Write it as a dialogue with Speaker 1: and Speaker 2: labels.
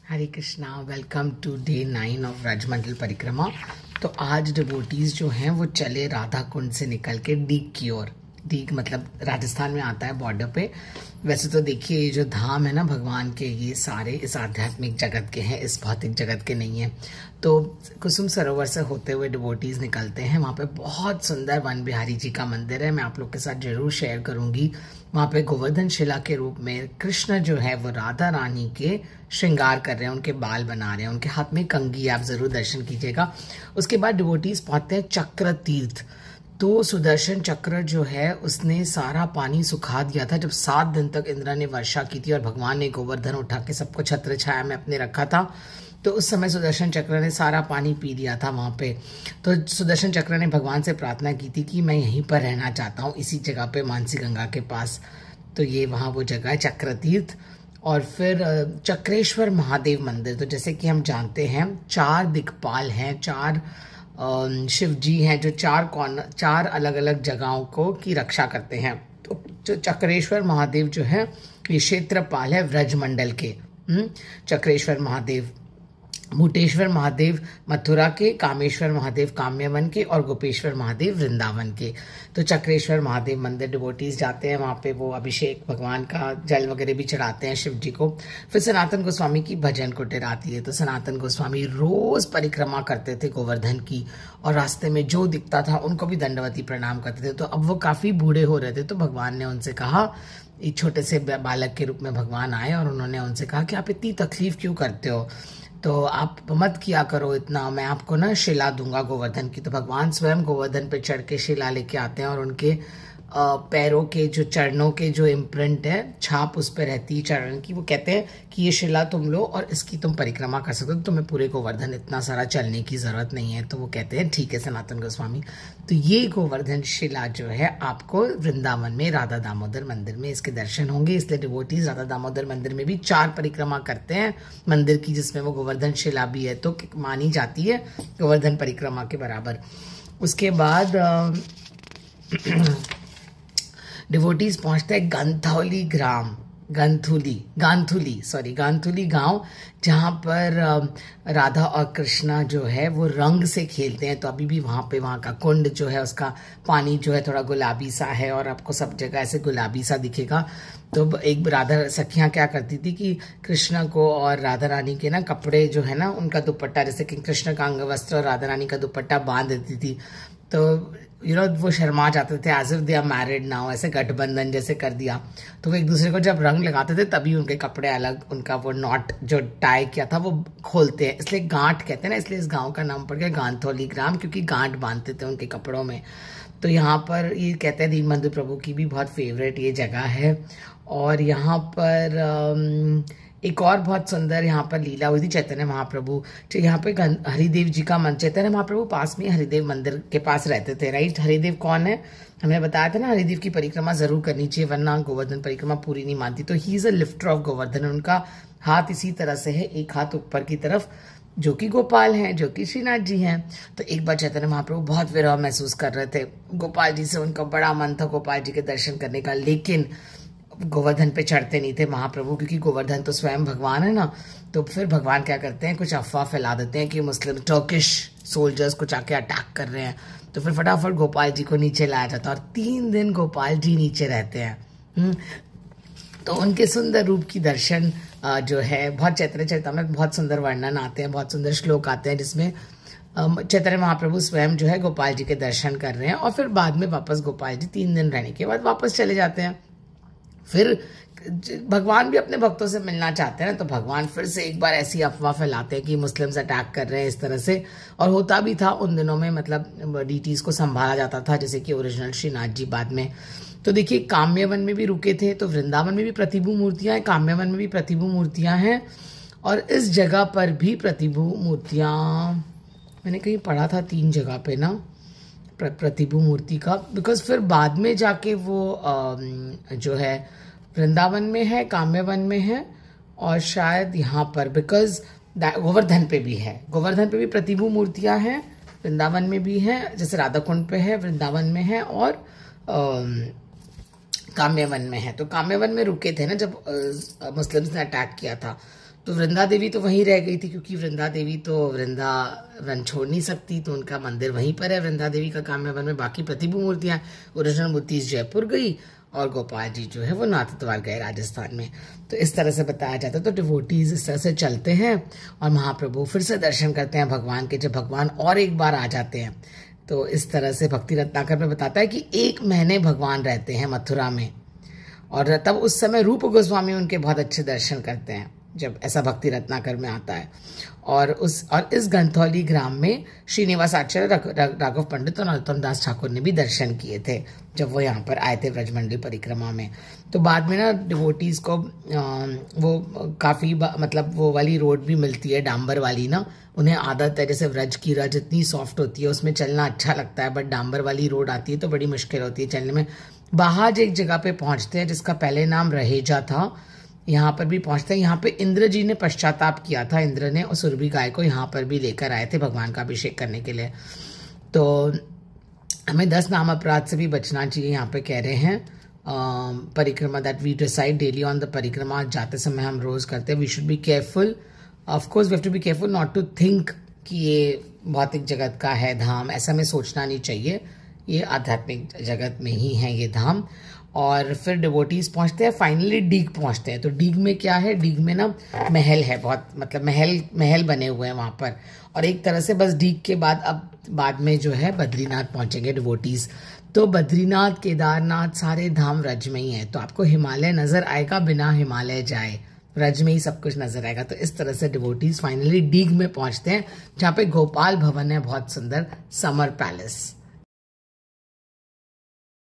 Speaker 1: Hare Krishna. Welcome to day 9 of Rajmandal परिक्रमा। तो आज डिवोटीज जो हैं वो चले राधा कुंड से निकल के डीग की ओर। डीग मतलब राजस्थान में आता है बॉर्डर पे। वैसे तो देखिए ये जो धाम है ना भगवान के, ये सारे इस आध्यात्मिक जगत के हैं, इस भौतिक जगत के नहीं है। तो कुसुम सरोवर से होते हुए डिवोटीज निकलते हैं। वहाँ पे बहुत सुंदर वन बिहारी जी का मंदिर है, मैं आप लोग के साथ जरूर शेयर करूंगी। वहाँ पे गोवर्धन शिला के रूप में कृष्ण जो है वो राधा रानी के श्रृंगार कर रहे हैं, उनके बाल बना रहे हैं, उनके हाथ में कंघी, आप जरूर दर्शन कीजिएगा। उसके बाद डिवोटीज पहुंचते हैं चक्र तीर्थ। तो सुदर्शन चक्र जो है उसने सारा पानी सुखा दिया था जब 7 दिन तक इंद्र ने वर्षा की थी और भगवान ने गोवर्धन उठा के सबको छत्र छाया में अपने रखा था। तो उस समय सुदर्शन चक्र ने सारा पानी पी लिया था वहाँ पे। तो सुदर्शन चक्र ने भगवान से प्रार्थना की थी कि मैं यहीं पर रहना चाहता हूँ, इसी जगह पे मानसी गंगा के पास। तो ये वहाँ वो जगह है चक्र तीर्थ। और फिर चक्रेश्वर महादेव मंदिर। तो जैसे कि हम जानते हैं 4 दिक्पाल हैं, 4 शिव जी हैं जो 4 अलग अलग जगहों को की रक्षा करते हैं। तो जो चक्रेश्वर महादेव जो है ये क्षेत्रपाल है व्रजमंडल के। चक्रेश्वर महादेव, भूटेश्वर महादेव मथुरा के, कामेश्वर महादेव काम्यवन के और गोपेश्वर महादेव वृंदावन के। तो चक्रेश्वर महादेव मंदिर डिवोटीज जाते हैं, वहाँ पे वो अभिषेक भगवान का जल वगैरह भी चढ़ाते हैं शिव जी को। फिर सनातन गोस्वामी की भजन कुटीर आती है। तो सनातन गोस्वामी रोज परिक्रमा करते थे गोवर्धन की, और रास्ते में जो दिखता था उनको भी दंडवती प्रणाम करते थे। तो अब वो काफी बूढ़े हो रहे थे, तो भगवान ने उनसे कहा, एक छोटे से बालक के रूप में भगवान आए और उन्होंने उनसे कहा कि आप इतनी तकलीफ क्यों करते हो, तो आप मत किया करो इतना, मैं आपको ना शिला दूंगा गोवर्धन की। तो भगवान स्वयं गोवर्धन पे चढ़ के शिला लेके आते हैं और उनके पैरों के जो चरणों के जो इम्प्रिंट है, छाप उस पर रहती है चरण की। वो कहते हैं कि ये शिला तुम लो और इसकी तुम परिक्रमा कर सकते हो, तुम्हें पूरे गोवर्धन इतना सारा चलने की जरूरत नहीं है। तो वो कहते हैं ठीक है सनातन गोस्वामी। तो ये गोवर्धन शिला जो है आपको वृंदावन में राधा दामोदर मंदिर में इसके दर्शन होंगे। इसलिए डिवोटीज राधा दामोदर मंदिर में भी 4 परिक्रमा करते हैं मंदिर की, जिसमें वो गोवर्धन शिला भी है, तो मानी जाती है गोवर्धन परिक्रमा के बराबर। उसके बाद डिवोटीज पहुंचते हैं गंथौली ग्राम, गांथुली गांव, जहां पर राधा और कृष्णा जो है वो रंग से खेलते हैं। तो अभी भी वहां का कुंड जो है उसका पानी जो है थोड़ा गुलाबी सा है और आपको सब जगह ऐसे गुलाबी सा दिखेगा। तो एक राधा सखियां क्या करती थी कि कृष्ण को और राधा रानी के ना कपड़े जो है ना उनका दुपट्टा, जैसे कि कृष्ण का अंग वस्त्र और राधा रानी का दुपट्टा बांध देती थी। तो वो शर्मा जाते थे, as if they are married now, ऐसे गठबंधन जैसे कर दिया। तो वो एक दूसरे को जब रंग लगाते थे तभी उनके कपड़े अलग, उनका वो नॉट जो टाई किया था वो खोलते हैं, इसलिए गांठ कहते हैं ना, इसलिए इस गांव का नाम पड़ गया गांथौली ग्राम, क्योंकि गांठ बांधते थे उनके कपड़ों में। तो यहाँ पर ये कहते हैं दीनबंधु प्रभु की भी बहुत फेवरेट ये जगह है। और यहाँ पर एक और बहुत सुंदर यहाँ पर लीला हुई थी चैतन्य महाप्रभु। यहाँ पे हरिदेव जी का मंदिर, चैतन्य महाप्रभु पास में हरिदेव मंदिर के पास रहते थे, राइट। हरिदेव कौन है, हमने बताया था ना, हरिदेव की परिक्रमा जरूर करनी चाहिए वरना गोवर्धन परिक्रमा पूरी नहीं मानती। तो he is a lifter of Govardhan. उनका हाथ इसी तरह से है, एक हाथ ऊपर की तरफ, जो कि गोपाल हैं, जो कि श्रीनाथ जी हैं। तो एक बार चैतन्य महाप्रभु बहुत विरह महसूस कर रहे थे गोपाल जी से, उनका बड़ा मन था गोपाल जी के दर्शन करने का, लेकिन गोवर्धन पे चढ़ते नहीं थे महाप्रभु, क्योंकि गोवर्धन तो स्वयं भगवान है ना। तो फिर भगवान क्या करते हैं, कुछ अफवाह फैला देते हैं कि मुस्लिम टर्किश सोल्जर्स कुछ आके अटैक कर रहे हैं। तो फिर फटाफट गोपाल जी को नीचे लाया जाता है और 3 दिन गोपाल जी नीचे रहते हैं। तो उनके सुंदर रूप की दर्शन जो है बहुत चैतन्य चरितामृत में बहुत सुंदर वर्णन आते हैं, बहुत सुंदर श्लोक आते हैं जिसमें चैतन्य महाप्रभु स्वयं जो है गोपाल जी के दर्शन कर रहे हैं। और फिर बाद में वापस गोपाल जी 3 दिन रहने के बाद वापस चले जाते हैं। फिर भगवान भी अपने भक्तों से मिलना चाहते हैं ना, तो भगवान फिर से एक बार ऐसी अफवाह फैलाते हैं कि मुस्लिम्स अटैक कर रहे हैं इस तरह से। और होता भी था उन दिनों में, मतलब डीटीज को संभाला जाता था जैसे कि ओरिजिनल श्रीनाथ जी बाद में। तो देखिए काम्यवन में भी रुके थे, तो वृंदावन में भी प्रतिभू मूर्तियां हैं, काम्यवन में भी प्रतिभू मूर्तियां हैं, और इस जगह पर भी प्रतिभू मूर्तियां मैंने कहीं पढ़ा था 3 जगह पे ना प्रतिभू मूर्ति का। बिकॉज फिर बाद में जाके वो जो है वृंदावन में है, काम्यवन में है, और शायद यहाँ पर बिकॉज गोवर्धन पे भी है, गोवर्धन पे भी प्रतिभू मूर्तियां हैं, वृंदावन में भी है, जैसे राधा कुंड पे है, वृंदावन में है, और काम्यवन में है। तो काम्यवन में रुके थे ना जब मुस्लिम्स ने अटैक किया था, तो वृंदा देवी तो वहीं रह गई थी, क्योंकि वृंदा देवी तो वृंदावन छोड़ नहीं सकती, तो उनका मंदिर वहीं पर है वृंदा देवी का काम्यवन में। बाकी प्रतिभू मूर्तियां, ओरिजिनल मूर्ति जयपुर गई और गोपाल जी जो है वो नाथद्वार गए राजस्थान में। तो इस तरह से बताया जाता है। तो डिवोटीज इस तरह से चलते हैं और महाप्रभु फिर से दर्शन करते हैं भगवान के, जब भगवान और एक बार आ जाते हैं। तो इस तरह से भक्ति रत्नाकर में बताता है कि 1 महीने भगवान रहते हैं मथुरा में, और तब उस समय रूप गोस्वामी उनके बहुत अच्छे दर्शन करते हैं, जब ऐसा भक्ति रत्नाकर में आता है। और इस गंथौली ग्राम में श्रीनिवास आचार्य, राघव पंडित और नरोत्तम दास ठाकुर ने भी दर्शन किए थे जब वो यहाँ पर आए थे व्रजमंडल परिक्रमा में। तो बाद में ना डिवोटीज को वो काफ़ी मतलब वो वाली रोड भी मिलती है, डांबर वाली ना, उन्हें आदत है, जैसे व्रज की रज इतनी सॉफ्ट होती है उसमें चलना अच्छा लगता है, बट डांबर वाली रोड आती है तो बड़ी मुश्किल होती है चलने में। बाहर एक जगह पे पहुंचते हैं जिसका पहले नाम रहेजा था, यहाँ पर भी पहुंचते हैं। यहाँ पे इंद्र जी ने पश्चाताप किया था, इंद्र ने, और सुरभि गाय को यहाँ पर भी लेकर आए थे भगवान का अभिषेक करने के लिए। तो हमें 10 नाम अपराध से भी बचना चाहिए, यहाँ पे कह रहे हैं। Parikrama that we decide daily on the parikrama, जाते समय हम रोज करते हैं। We should be careful, of course we have to be careful not to think कि ये भौतिक जगत का है धाम, ऐसा हमें सोचना नहीं चाहिए, ये आध्यात्मिक जगत में ही है ये धाम। और फिर डिवोटीज पहुंचते हैं, फाइनली डीग पहुंचते हैं। तो डीग में क्या है, डीग में ना महल है, बहुत मतलब महल बने हुए हैं वहां पर। और एक तरह से बस डीग के बाद अब बाद में जो है बद्रीनाथ पहुंचेंगे डिवोटीज। तो बद्रीनाथ, केदारनाथ सारे धाम रज में ही है, तो आपको हिमालय नजर आएगा बिना हिमालय जाए, रज में ही सब कुछ नजर आएगा। तो इस तरह से डिवोटीज फाइनली डीग में पहुंचते हैं, जहाँ पे गोपाल भवन है, बहुत सुंदर समर पैलेस।